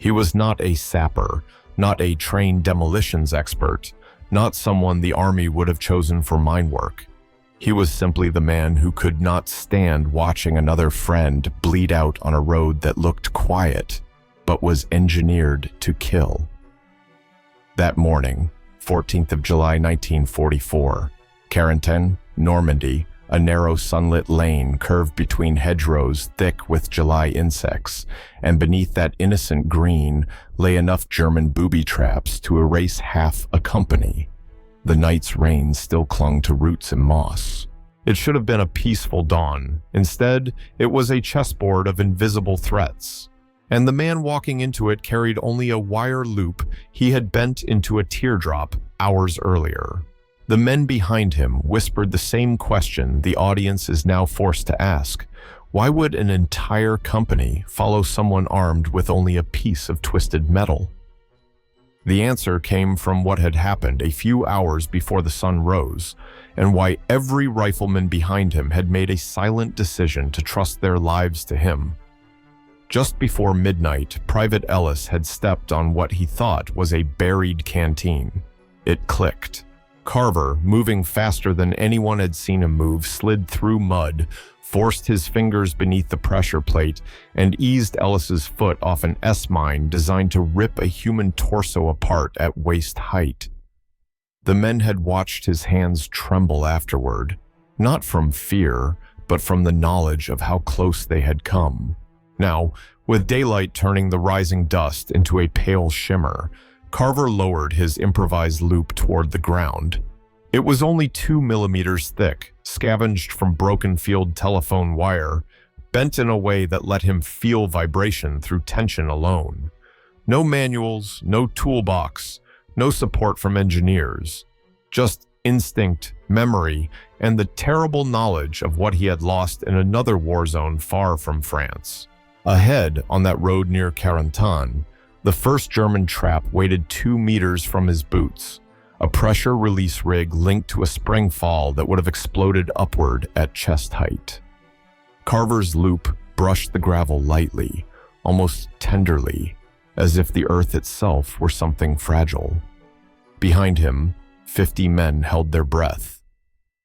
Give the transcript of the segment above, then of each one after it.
He was not a sapper, not a trained demolitions expert, not someone the army would have chosen for mine work. He was simply the man who could not stand watching another friend bleed out on a road that looked quiet, but was engineered to kill. That morning, 14th of July 1944, Carentan, Normandy, a narrow sunlit lane curved between hedgerows thick with July insects, and beneath that innocent green lay enough German booby-traps to erase half a company. The night's rain still clung to roots and moss. It should have been a peaceful dawn. Instead, it was a chessboard of invisible threats. And the man walking into it carried only a wire loop he had bent into a teardrop hours earlier. The men behind him whispered the same question the audience is now forced to ask. Why would an entire company follow someone armed with only a piece of twisted metal? The answer came from what had happened a few hours before the sun rose, and why every rifleman behind him had made a silent decision to trust their lives to him. Just before midnight, Private Ellis had stepped on what he thought was a buried canteen. It clicked. Carver, moving faster than anyone had seen him move, slid through mud, forced his fingers beneath the pressure plate, and eased Ellis's foot off an S-mine designed to rip a human torso apart at waist height. The men had watched his hands tremble afterward, not from fear, but from the knowledge of how close they had come. Now, with daylight turning the rising dust into a pale shimmer, Carver lowered his improvised loop toward the ground. It was only 2 millimeters thick, scavenged from broken field telephone wire, bent in a way that let him feel vibration through tension alone. No manuals, no toolbox, no support from engineers. Just instinct, memory, and the terrible knowledge of what he had lost in another war zone far from France. Ahead, on that road near Carentan, the first German trap waited 2 meters from his boots, a pressure release rig linked to a spring fall that would have exploded upward at chest height. Carver's loop brushed the gravel lightly, almost tenderly, as if the earth itself were something fragile. Behind him, 50 men held their breath.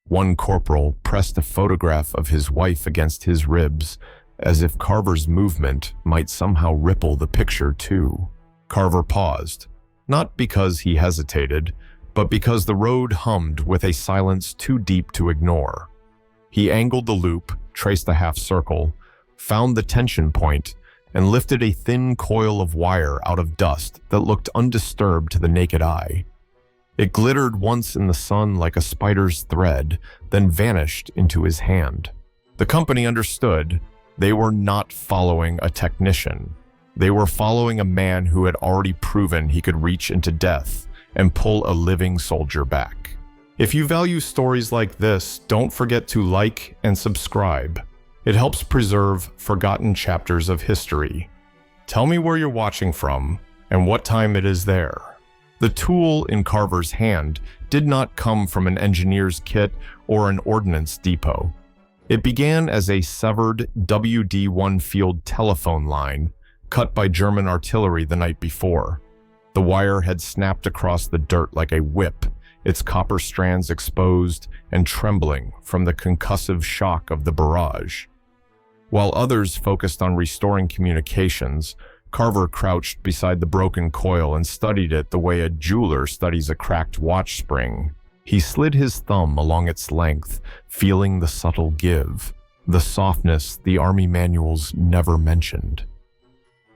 One corporal pressed a photograph of his wife against his ribs, as if Carver's movement might somehow ripple the picture too. Carver paused, not because he hesitated, but because the road hummed with a silence too deep to ignore. He angled the loop, traced a half circle, found the tension point, and lifted a thin coil of wire out of dust that looked undisturbed to the naked eye. It glittered once in the sun like a spider's thread, then vanished into his hand. The company understood. They were not following a technician. They were following a man who had already proven he could reach into death and pull a living soldier back. If you value stories like this, don't forget to like and subscribe. It helps preserve forgotten chapters of history. Tell me where you're watching from and what time it is there. The tool in Carver's hand did not come from an engineer's kit or an ordnance depot. It began as a severed WD-1 field telephone line cut by German artillery the night before. The wire had snapped across the dirt like a whip, its copper strands exposed and trembling from the concussive shock of the barrage. While others focused on restoring communications, Carver crouched beside the broken coil and studied it the way a jeweler studies a cracked watch spring. He slid his thumb along its length, feeling the subtle give, the softness the army manuals never mentioned.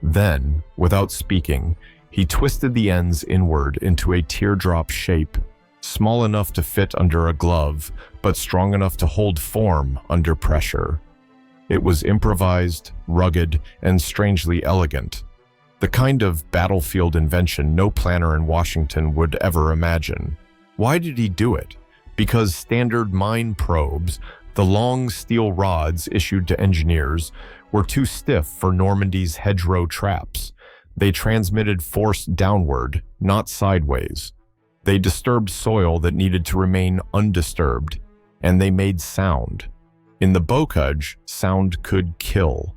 Then, without speaking, he twisted the ends inward into a teardrop shape, small enough to fit under a glove, but strong enough to hold form under pressure. It was improvised, rugged, and strangely elegant. The kind of battlefield invention no planner in Washington would ever imagine. Why did he do it? Because standard mine probes, the long steel rods issued to engineers, were too stiff for Normandy's hedgerow traps. They transmitted force downward, not sideways. They disturbed soil that needed to remain undisturbed, and they made sound. In the bocage, sound could kill.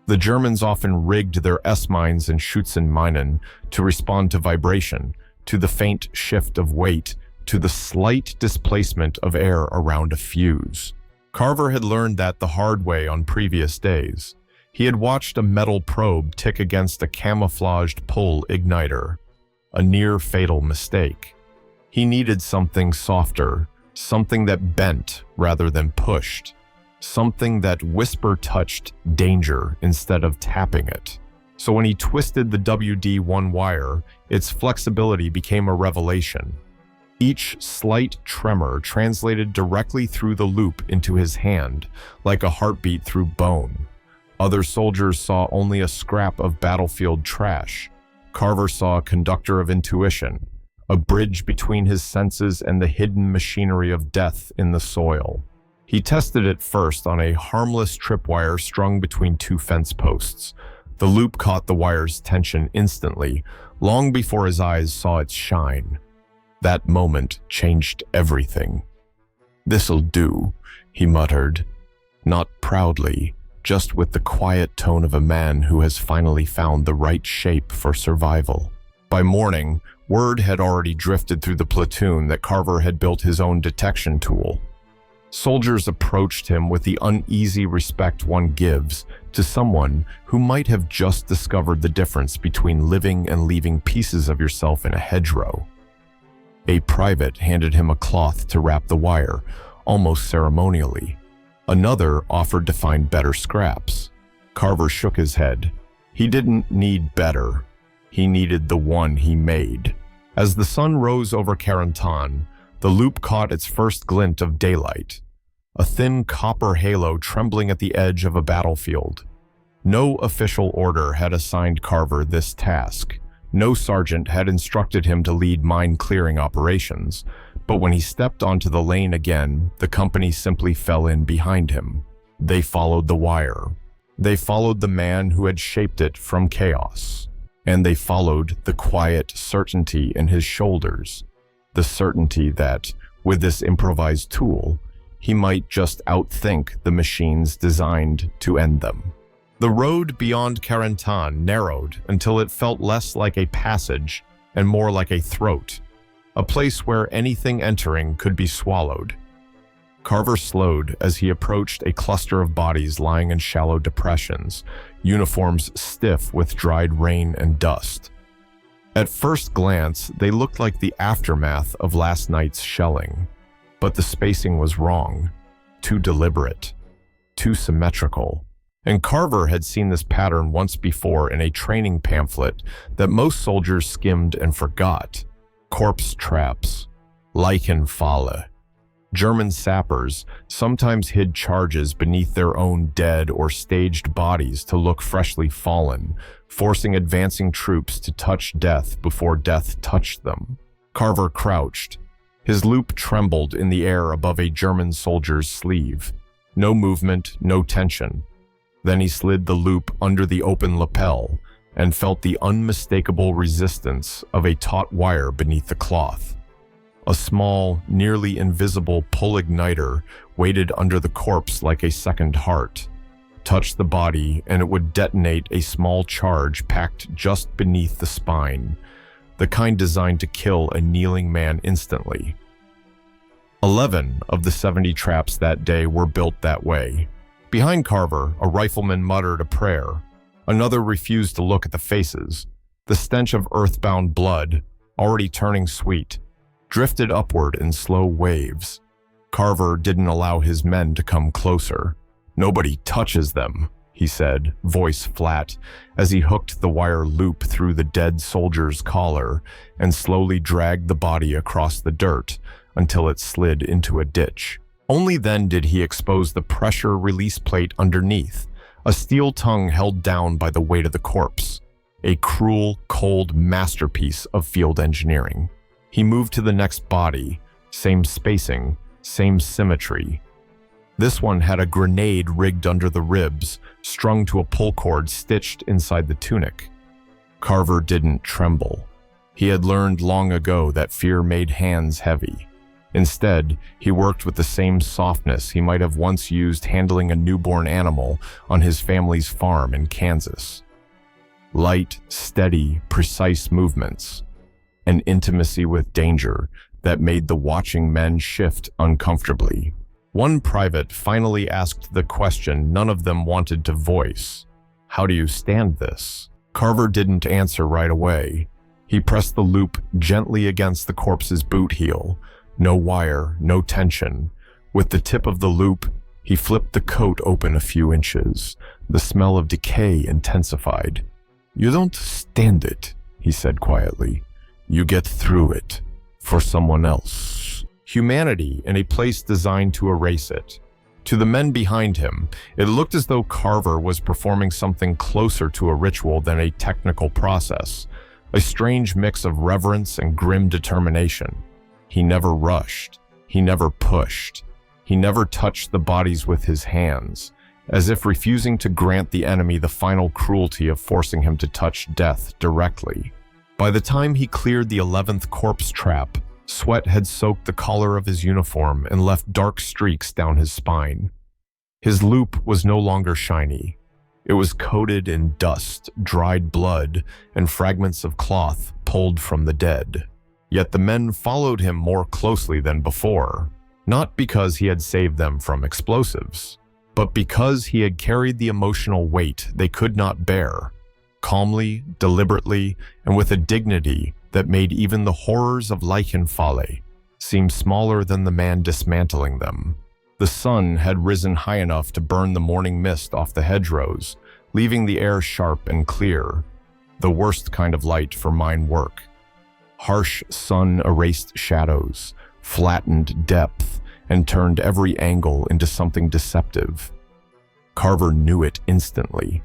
The Germans often rigged their S-mines and Schützenminen to respond to vibration, to the faint shift of weight, to the slight displacement of air around a fuse. Carver had learned that the hard way on previous days. He had watched a metal probe tick against a camouflaged pull igniter, a near-fatal mistake. He needed something softer, something that bent rather than pushed, something that whisper-touched danger instead of tapping it. So when he twisted the WD-1 wire, its flexibility became a revelation. Each slight tremor translated directly through the loop into his hand, like a heartbeat through bone. Other soldiers saw only a scrap of battlefield trash. Carver saw a conductor of intuition, a bridge between his senses and the hidden machinery of death in the soil. He tested it first on a harmless tripwire strung between two fence posts. The loop caught the wire's tension instantly, long before his eyes saw its shine. That moment changed everything. "This'll do," he muttered, not proudly, just with the quiet tone of a man who has finally found the right shape for survival. By morning, word had already drifted through the platoon that Carver had built his own detection tool. Soldiers approached him with the uneasy respect one gives to someone who might have just discovered the difference between living and leaving pieces of yourself in a hedgerow. A private handed him a cloth to wrap the wire, almost ceremonially. Another offered to find better scraps. Carver shook his head. He didn't need better. He needed the one he made. As the sun rose over Carentan, the loop caught its first glint of daylight, a thin copper halo trembling at the edge of a battlefield. No official order had assigned Carver this task. No sergeant had instructed him to lead mine-clearing operations, but when he stepped onto the lane again, the company simply fell in behind him. They followed the wire. They followed the man who had shaped it from chaos. And they followed the quiet certainty in his shoulders, the certainty that, with this improvised tool, he might just outthink the machines designed to end them. The road beyond Carentan narrowed until it felt less like a passage and more like a throat, a place where anything entering could be swallowed. Carver slowed as he approached a cluster of bodies lying in shallow depressions, uniforms stiff with dried rain and dust. At first glance, they looked like the aftermath of last night's shelling, but the spacing was wrong, too deliberate, too symmetrical. And Carver had seen this pattern once before in a training pamphlet that most soldiers skimmed and forgot. Corpse traps, Leichenfallen. German sappers sometimes hid charges beneath their own dead or staged bodies to look freshly fallen, forcing advancing troops to touch death before death touched them. Carver crouched. His loop trembled in the air above a German soldier's sleeve. No movement, no tension. Then he slid the loop under the open lapel and felt the unmistakable resistance of a taut wire beneath the cloth. A small, nearly invisible pull igniter waited under the corpse like a second heart. Touch the body and it would detonate a small charge packed just beneath the spine, the kind designed to kill a kneeling man instantly. 11 of the 70 traps that day were built that way. Behind Carver, a rifleman muttered a prayer. Another refused to look at the faces. The stench of earthbound blood, already turning sweet, drifted upward in slow waves. Carver didn't allow his men to come closer. "Nobody touches them," he said, voice flat, as he hooked the wire loop through the dead soldier's collar and slowly dragged the body across the dirt until it slid into a ditch. Only then did he expose the pressure release plate underneath, a steel tongue held down by the weight of the corpse, a cruel, cold masterpiece of field engineering. He moved to the next body, same spacing, same symmetry. This one had a grenade rigged under the ribs, strung to a pull cord stitched inside the tunic. Carver didn't tremble. He had learned long ago that fear made hands heavy. Instead, he worked with the same softness he might have once used handling a newborn animal on his family's farm in Kansas. Light, steady, precise movements. An intimacy with danger that made the watching men shift uncomfortably. One private finally asked the question none of them wanted to voice. "How do you stand this?" Carver didn't answer right away. He pressed the loop gently against the corpse's boot heel. No wire, no tension. With the tip of the loop, he flipped the coat open a few inches. The smell of decay intensified. "You don't stand it," he said quietly. "You get through it. For someone else." Humanity in a place designed to erase it. To the men behind him, it looked as though Carver was performing something closer to a ritual than a technical process. A strange mix of reverence and grim determination. He never rushed. He never pushed. He never touched the bodies with his hands, as if refusing to grant the enemy the final cruelty of forcing him to touch death directly. By the time he cleared the 11th corpse trap, sweat had soaked the collar of his uniform and left dark streaks down his spine. His loop was no longer shiny. It was coated in dust, dried blood, and fragments of cloth pulled from the dead. Yet the men followed him more closely than before, not because he had saved them from explosives, but because he had carried the emotional weight they could not bear, calmly, deliberately, and with a dignity that made even the horrors of Leichenfallen seem smaller than the man dismantling them. The sun had risen high enough to burn the morning mist off the hedgerows, leaving the air sharp and clear, the worst kind of light for mine work. Harsh sun erased shadows, flattened depth, and turned every angle into something deceptive. Carver knew it instantly.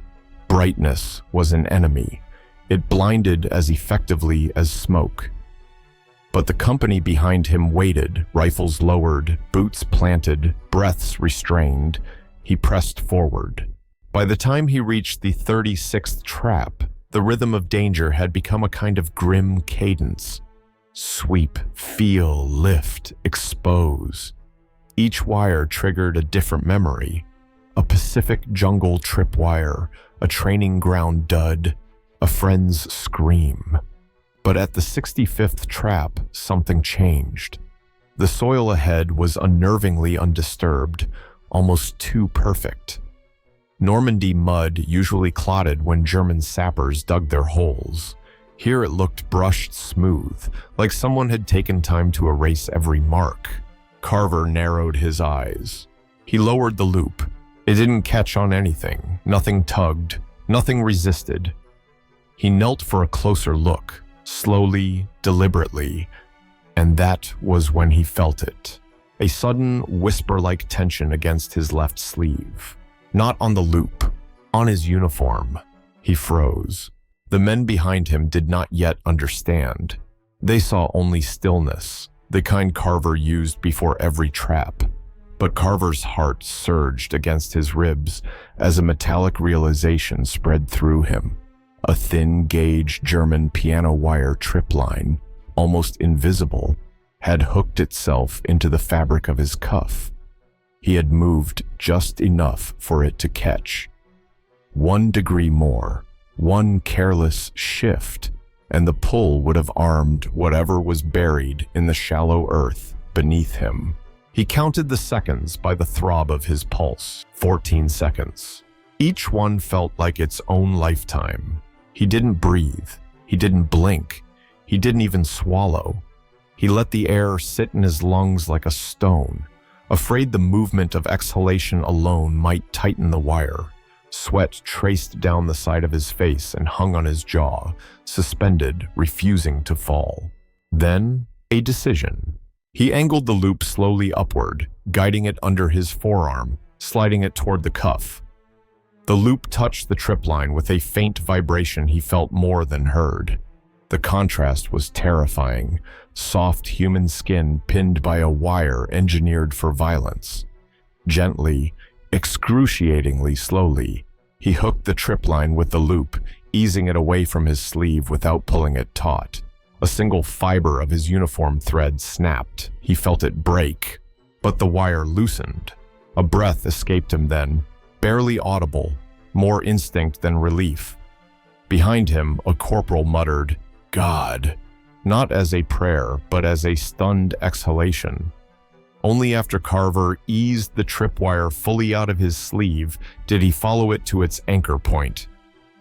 Brightness was an enemy. It blinded as effectively as smoke. But the company behind him waited, rifles lowered, boots planted, breaths restrained. He pressed forward. By the time he reached the 36th trap, the rhythm of danger had become a kind of grim cadence. Sweep, feel, lift, expose. Each wire triggered a different memory. A Pacific jungle tripwire, a training ground dud, a friend's scream. But at the 65th trap, something changed. The soil ahead was unnervingly undisturbed, almost too perfect. Normandy mud usually clotted when German sappers dug their holes. Here it looked brushed smooth, like someone had taken time to erase every mark. Carver narrowed his eyes. He lowered the loop. It didn't catch on anything. Nothing tugged. Nothing resisted. He knelt for a closer look, slowly, deliberately, and that was when he felt it. A sudden, whisper-like tension against his left sleeve. Not on the loop, on his uniform. He froze. The men behind him did not yet understand. They saw only stillness, the kind Carver used before every trap. But Carver's heart surged against his ribs as a metallic realization spread through him. A thin-gauge German piano wire tripline, almost invisible, had hooked itself into the fabric of his cuff. He had moved just enough for it to catch. 1 degree more, one careless shift, and the pull would have armed whatever was buried in the shallow earth beneath him. He counted the seconds by the throb of his pulse. 14 seconds. Each one felt like its own lifetime. He didn't breathe. He didn't blink. He didn't even swallow. He let the air sit in his lungs like a stone, afraid the movement of exhalation alone might tighten the wire. Sweat traced down the side of his face and hung on his jaw, suspended, refusing to fall. Then, a decision. He angled the loop slowly upward, guiding it under his forearm, sliding it toward the cuff. The loop touched the tripline with a faint vibration he felt more than heard. The contrast was terrifying. Soft human skin pinned by a wire engineered for violence. Gently, excruciatingly slowly, he hooked the tripline with the loop, easing it away from his sleeve without pulling it taut. A single fiber of his uniform thread snapped. He felt it break, but the wire loosened. A breath escaped him then, barely audible, more instinct than relief. Behind him, a corporal muttered, "God," not as a prayer, but as a stunned exhalation. Only after Carver eased the tripwire fully out of his sleeve did he follow it to its anchor point,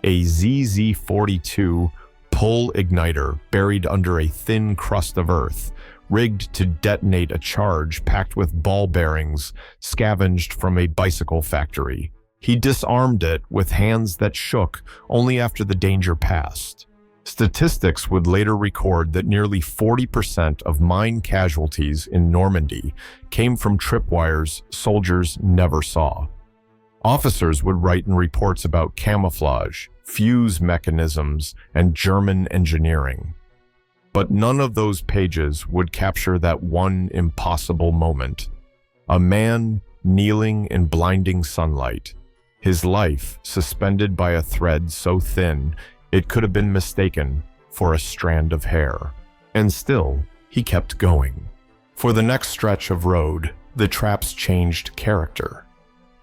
a ZZ-42 pull igniter buried under a thin crust of earth, rigged to detonate a charge packed with ball bearings scavenged from a bicycle factory. He disarmed it with hands that shook only after the danger passed. Statistics would later record that nearly 40% of mine casualties in Normandy came from tripwires soldiers never saw. Officers would write in reports about camouflage, fuse mechanisms, and German engineering. But none of those pages would capture that one impossible moment. A man kneeling in blinding sunlight, his life suspended by a thread so thin it could have been mistaken for a strand of hair. And still, he kept going. For the next stretch of road, the traps changed character.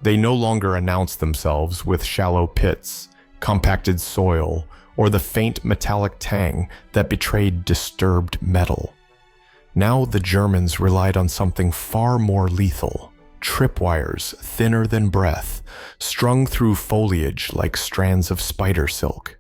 They no longer announced themselves with shallow pits, compacted soil, or the faint metallic tang that betrayed disturbed metal. Now the Germans relied on something far more lethal, tripwires thinner than breath, strung through foliage like strands of spider silk.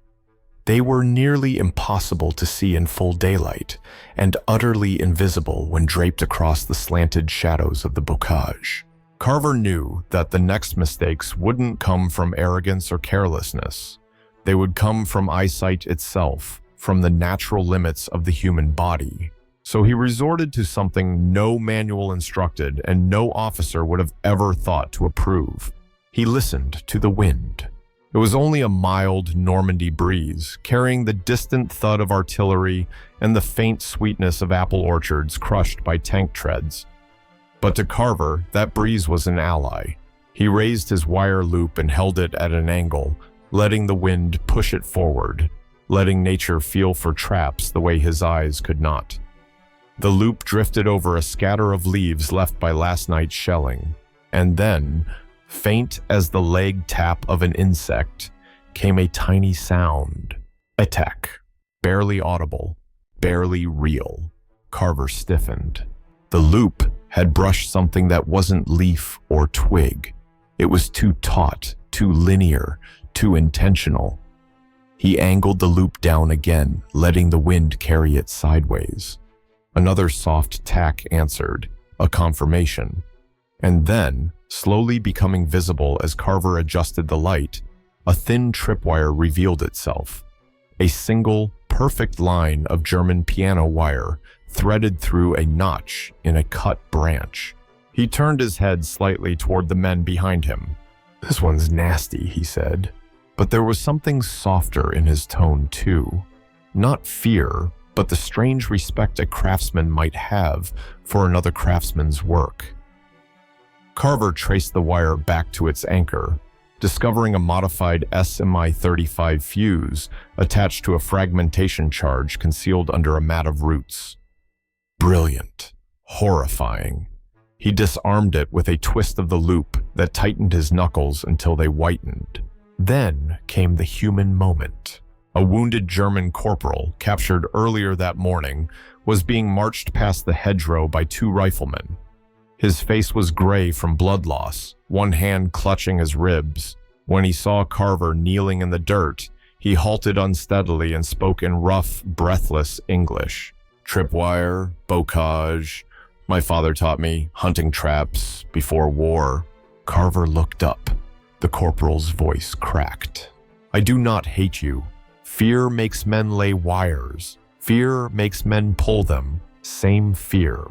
They were nearly impossible to see in full daylight, and utterly invisible when draped across the slanted shadows of the bocage. Carver knew that the next mistakes wouldn't come from arrogance or carelessness. They would come from eyesight itself, from the natural limits of the human body. So he resorted to something no manual instructed and no officer would have ever thought to approve. He listened to the wind. It was only a mild Normandy breeze, carrying the distant thud of artillery and the faint sweetness of apple orchards crushed by tank treads. But to Carver, that breeze was an ally. He raised his wire loop and held it at an angle, letting the wind push it forward, letting nature feel for traps the way his eyes could not. The loop drifted over a scatter of leaves left by last night's shelling, and then, faint as the leg tap of an insect, came a tiny sound. Attack. Barely audible, barely real. Carver stiffened. The loop had brushed something that wasn't leaf or twig. It was too taut, too linear, too intentional. He angled the loop down again, letting the wind carry it sideways. Another soft tack answered, a confirmation. And then, slowly becoming visible as Carver adjusted the light, a thin tripwire revealed itself. A single, perfect line of German piano wire threaded through a notch in a cut branch. He turned his head slightly toward the men behind him. "This one's nasty," he said. But there was something softer in his tone, too. Not fear, but the strange respect a craftsman might have for another craftsman's work. Carver traced the wire back to its anchor, discovering a modified SMI-35 fuse attached to a fragmentation charge concealed under a mat of roots. Brilliant. Horrifying. He disarmed it with a twist of the loop that tightened his knuckles until they whitened. Then came the human moment. A wounded German corporal, captured earlier that morning, was being marched past the hedgerow by two riflemen. His face was gray from blood loss, one hand clutching his ribs. When he saw Carver kneeling in the dirt, he halted unsteadily and spoke in rough, breathless English. "Tripwire, bocage. My father taught me hunting traps before war." Carver looked up. The corporal's voice cracked. "I do not hate you. Fear makes men lay wires. Fear makes men pull them. Same fear."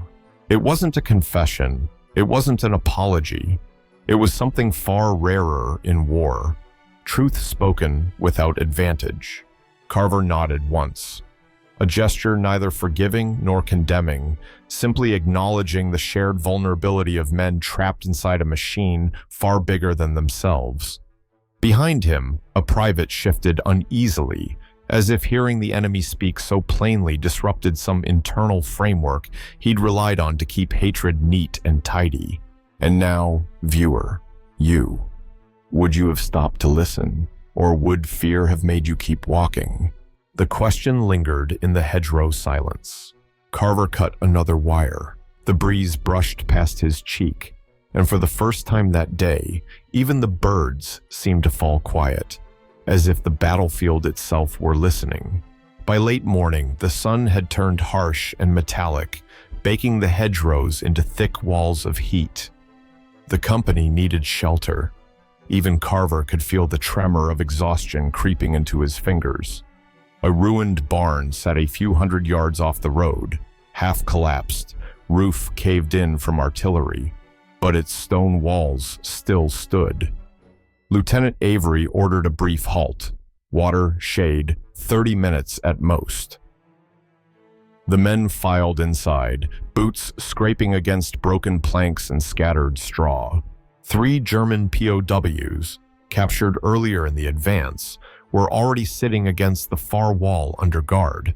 It wasn't a confession. It wasn't an apology. It was something far rarer in war. Truth spoken without advantage. Carver nodded once. A gesture neither forgiving nor condemning, simply acknowledging the shared vulnerability of men trapped inside a machine far bigger than themselves. Behind him, a private shifted uneasily As if hearing the enemy speak so plainly disrupted some internal framework he'd relied on to keep hatred neat and tidy. And now, viewer, you. Would you have stopped to listen, or would fear have made you keep walking? The question lingered in the hedgerow silence. Carver cut another wire. The breeze brushed past his cheek, and for the first time that day, even the birds seemed to fall quiet, as if the battlefield itself were listening. By late morning, the sun had turned harsh and metallic, baking the hedgerows into thick walls of heat. The company needed shelter. Even Carver could feel the tremor of exhaustion creeping into his fingers. A ruined barn sat a few hundred yards off the road, half collapsed, roof caved in from artillery, but its stone walls still stood. Lieutenant Avery ordered a brief halt. Water, shade, 30 minutes at most. The men filed inside, boots scraping against broken planks and scattered straw. 3 German POWs, captured earlier in the advance, were already sitting against the far wall under guard.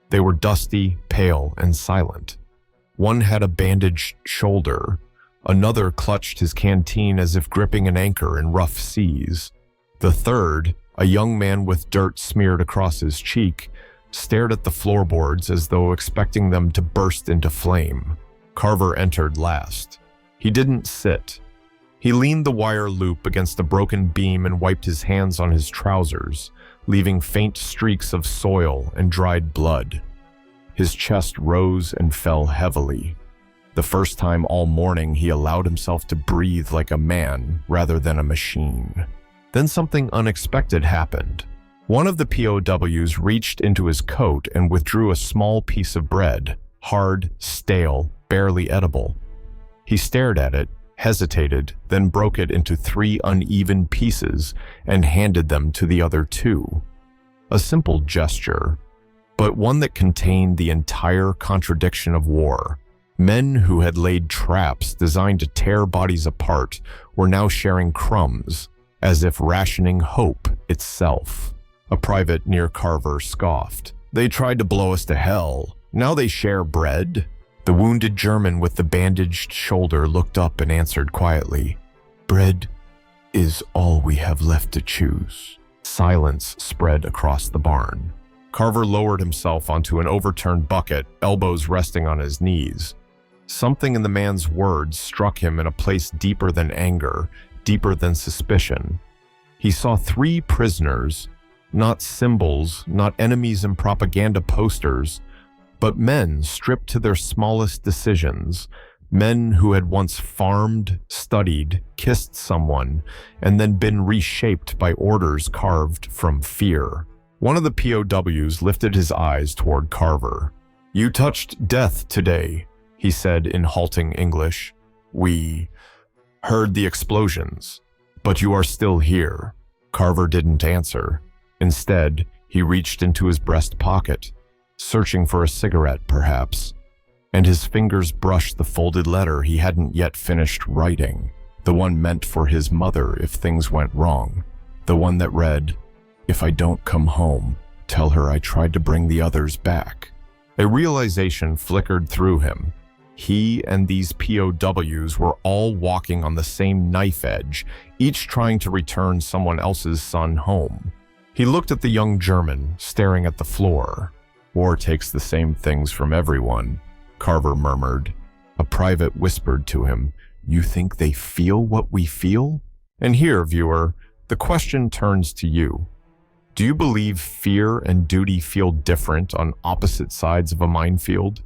They were dusty, pale, and silent. One had a bandaged shoulder. Another clutched his canteen as if gripping an anchor in rough seas. The third, a young man with dirt smeared across his cheek, stared at the floorboards as though expecting them to burst into flame. Carver entered last. He didn't sit. He leaned the wire loop against a broken beam and wiped his hands on his trousers, leaving faint streaks of soil and dried blood. His chest rose and fell heavily. The first time all morning he allowed himself to breathe like a man rather than a machine. Then something unexpected happened. One of the POWs reached into his coat and withdrew a small piece of bread, hard, stale, barely edible. He stared at it, hesitated, then broke it into 3 uneven pieces and handed them to the other 2. A simple gesture, but one that contained the entire contradiction of war. Men who had laid traps designed to tear bodies apart were now sharing crumbs, as if rationing hope itself. A private near Carver scoffed. "They tried to blow us to hell. Now they share bread?" The wounded German with the bandaged shoulder looked up and answered quietly, "Bread is all we have left to choose." Silence spread across the barn. Carver lowered himself onto an overturned bucket, elbows resting on his knees. Something in the man's words struck him in a place deeper than anger, deeper than suspicion. He saw 3 prisoners, not symbols, not enemies in propaganda posters, but men stripped to their smallest decisions, men who had once farmed, studied, kissed someone, and then been reshaped by orders carved from fear. One of the POWs lifted his eyes toward Carver. "You touched death today," he said in halting English. "We heard the explosions, but you are still here." Carver didn't answer. Instead, he reached into his breast pocket, searching for a cigarette perhaps, and his fingers brushed the folded letter he hadn't yet finished writing, the one meant for his mother if things went wrong, the one that read, "If I don't come home, tell her I tried to bring the others back." A realization flickered through him. He and these POWs were all walking on the same knife edge, each trying to return someone else's son home. He looked at the young German, staring at the floor. "War takes the same things from everyone," Carver murmured. A private whispered to him, "You think they feel what we feel?" And here, viewer, the question turns to you. Do you believe fear and duty feel different on opposite sides of a minefield?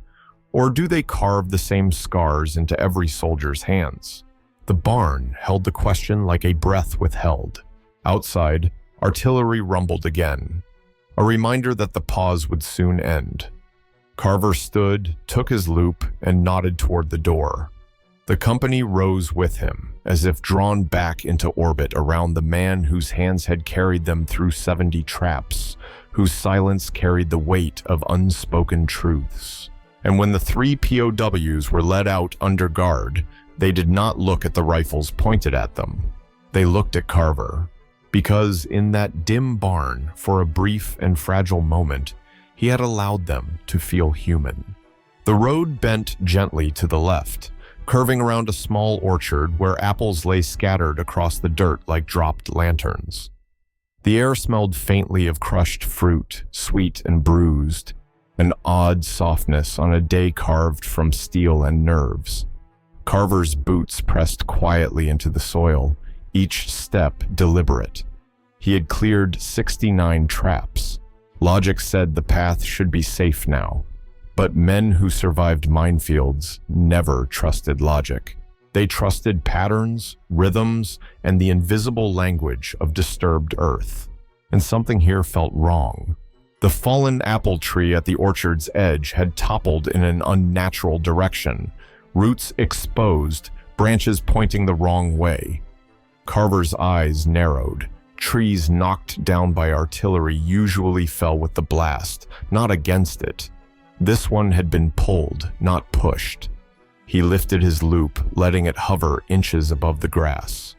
Or do they carve the same scars into every soldier's hands? The barn held the question like a breath withheld. Outside, artillery rumbled again, a reminder that the pause would soon end. Carver stood, took his loop, and nodded toward the door. The company rose with him, as if drawn back into orbit around the man whose hands had carried them through 70 traps, whose silence carried the weight of unspoken truths. And when the 3 POWs were led out under guard, they did not look at the rifles pointed at them. They looked at Carver, because in that dim barn, for a brief and fragile moment, he had allowed them to feel human. The road bent gently to the left, curving around a small orchard where apples lay scattered across the dirt like dropped lanterns. The air smelled faintly of crushed fruit, sweet and bruised, an odd softness on a day carved from steel and nerves. Carver's boots pressed quietly into the soil, each step deliberate. He had cleared 69 traps. Logic said the path should be safe now. But men who survived minefields never trusted logic. They trusted patterns, rhythms, and the invisible language of disturbed earth. And something here felt wrong. The fallen apple tree at the orchard's edge had toppled in an unnatural direction, roots exposed, branches pointing the wrong way. Carver's eyes narrowed. Trees knocked down by artillery usually fell with the blast, not against it. This one had been pulled, not pushed. He lifted his loop, letting it hover inches above the grass.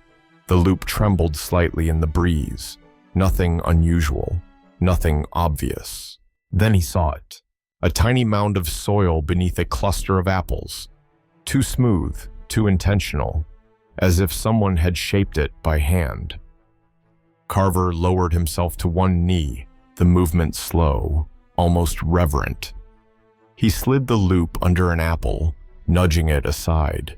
The loop trembled slightly in the breeze. Nothing unusual, nothing obvious. Then he saw it. A tiny mound of soil beneath a cluster of apples. Too smooth, too intentional, as if someone had shaped it by hand. Carver lowered himself to one knee, the movement slow, almost reverent. He slid the loop under an apple, nudging it aside.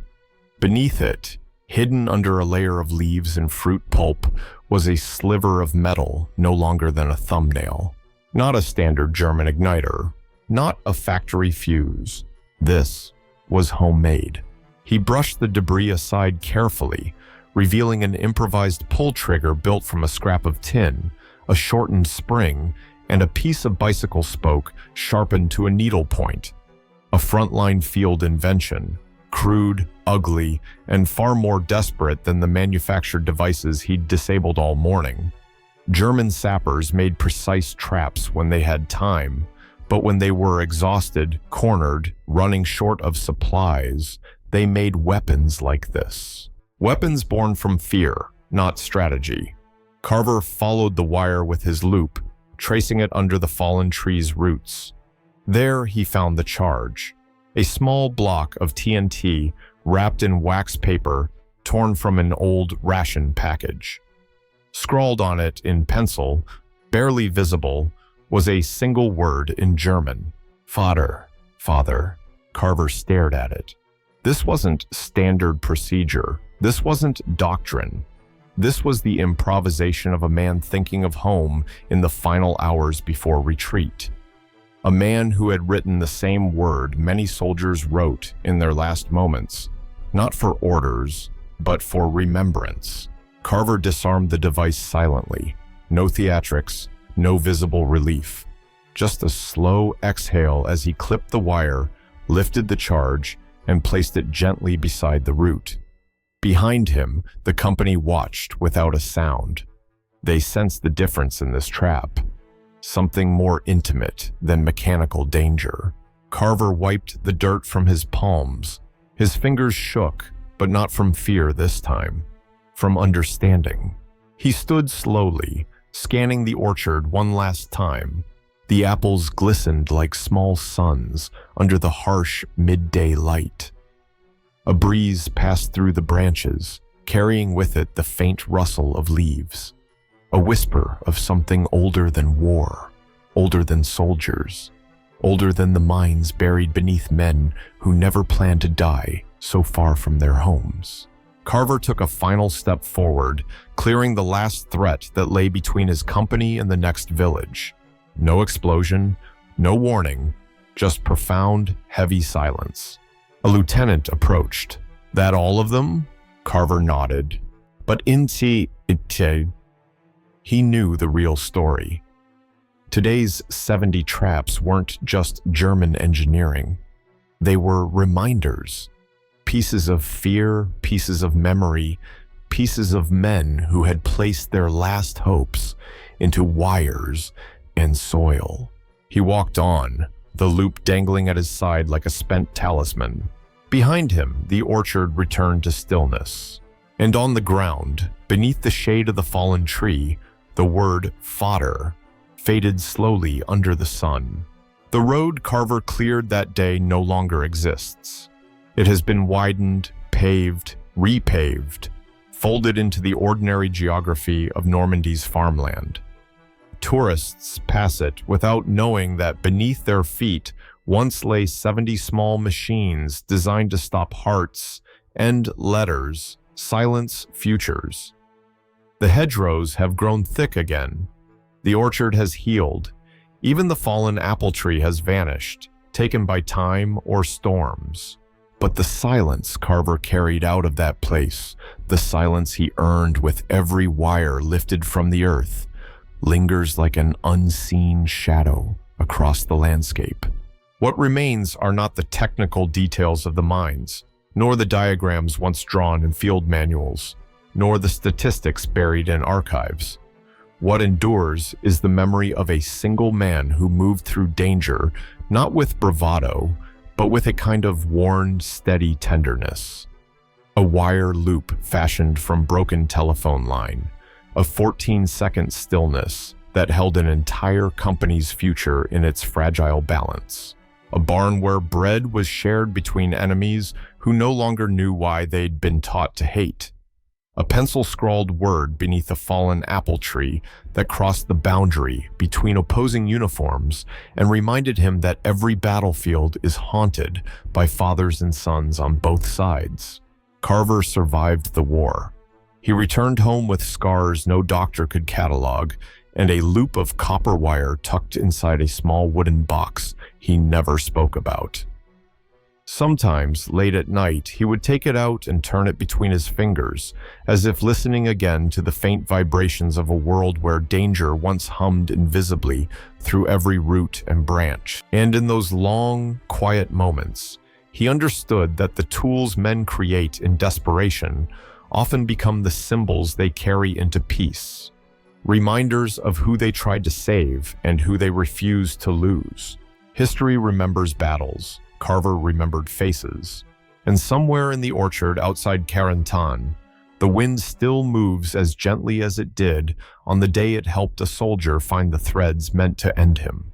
Beneath it, hidden under a layer of leaves and fruit pulp, was a sliver of metal no longer than a thumbnail. Not a standard German igniter, not a factory fuse. This was homemade. He brushed the debris aside carefully, revealing an improvised pull trigger built from a scrap of tin, a shortened spring, and a piece of bicycle spoke sharpened to a needle point. A frontline field invention, crude, ugly, and far more desperate than the manufactured devices he'd disabled all morning. German sappers made precise traps when they had time, but when they were exhausted, cornered, running short of supplies, they made weapons like this. Weapons born from fear, not strategy. Carver followed the wire with his loop, tracing it under the fallen tree's roots. There he found the charge, a small block of TNT wrapped in wax paper torn from an old ration package. Scrawled on it in pencil, barely visible, was a single word in German. Vater, father. Carver stared at it. This wasn't standard procedure. This wasn't doctrine. This was the improvisation of a man thinking of home in the final hours before retreat. A man who had written the same word many soldiers wrote in their last moments, not for orders, but for remembrance. Carver disarmed the device silently. No theatrics, no visible relief. Just a slow exhale as he clipped the wire, lifted the charge, and placed it gently beside the root. Behind him, the company watched without a sound. They sensed the difference in this trap. Something more intimate than mechanical danger. Carver wiped the dirt from his palms. His fingers shook, but not from fear this time. From understanding. He stood slowly, scanning the orchard one last time. The apples glistened like small suns under the harsh midday light. A breeze passed through the branches, carrying with it the faint rustle of leaves. A whisper of something older than war, older than soldiers, older than the mines buried beneath men who never planned to die so far from their homes. Carver took a final step forward, clearing the last threat that lay between his company and the next village. No explosion, no warning, just profound, heavy silence. A lieutenant approached. That all of them? Carver nodded. But he knew the real story. Today's 70 traps weren't just German engineering. They were reminders. Pieces of fear, pieces of memory, pieces of men who had placed their last hopes into wires and soil. He walked on, the loop dangling at his side like a spent talisman. Behind him, the orchard returned to stillness. And on the ground, beneath the shade of the fallen tree, the word fodder faded slowly under the sun. The road Carver cleared that day no longer exists. It has been widened, paved, repaved, folded into the ordinary geography of Normandy's farmland. Tourists pass it without knowing that beneath their feet once lay 70 small machines designed to stop hearts, end letters, silence futures. The hedgerows have grown thick again. The orchard has healed. Even the fallen apple tree has vanished, taken by time or storms. But the silence Carver carried out of that place, the silence he earned with every wire lifted from the earth, lingers like an unseen shadow across the landscape. What remains are not the technical details of the mines, nor the diagrams once drawn in field manuals, nor the statistics buried in archives. What endures is the memory of a single man who moved through danger, not with bravado, but with a kind of worn, steady tenderness. A wire loop fashioned from broken telephone line, a 14-second stillness that held an entire company's future in its fragile balance. A barn where bread was shared between enemies who no longer knew why they'd been taught to hate. A pencil-scrawled word beneath a fallen apple tree that crossed the boundary between opposing uniforms and reminded him that every battlefield is haunted by fathers and sons on both sides. Carver survived the war. He returned home with scars no doctor could catalog and a loop of copper wire tucked inside a small wooden box he never spoke about. Sometimes, late at night, he would take it out and turn it between his fingers, as if listening again to the faint vibrations of a world where danger once hummed invisibly through every root and branch. And in those long, quiet moments, he understood that the tools men create in desperation often become the symbols they carry into peace, reminders of who they tried to save and who they refused to lose. History remembers battles. Carver remembered faces. And somewhere in the orchard outside Carentan, the wind still moves as gently as it did on the day it helped a soldier find the threads meant to end him.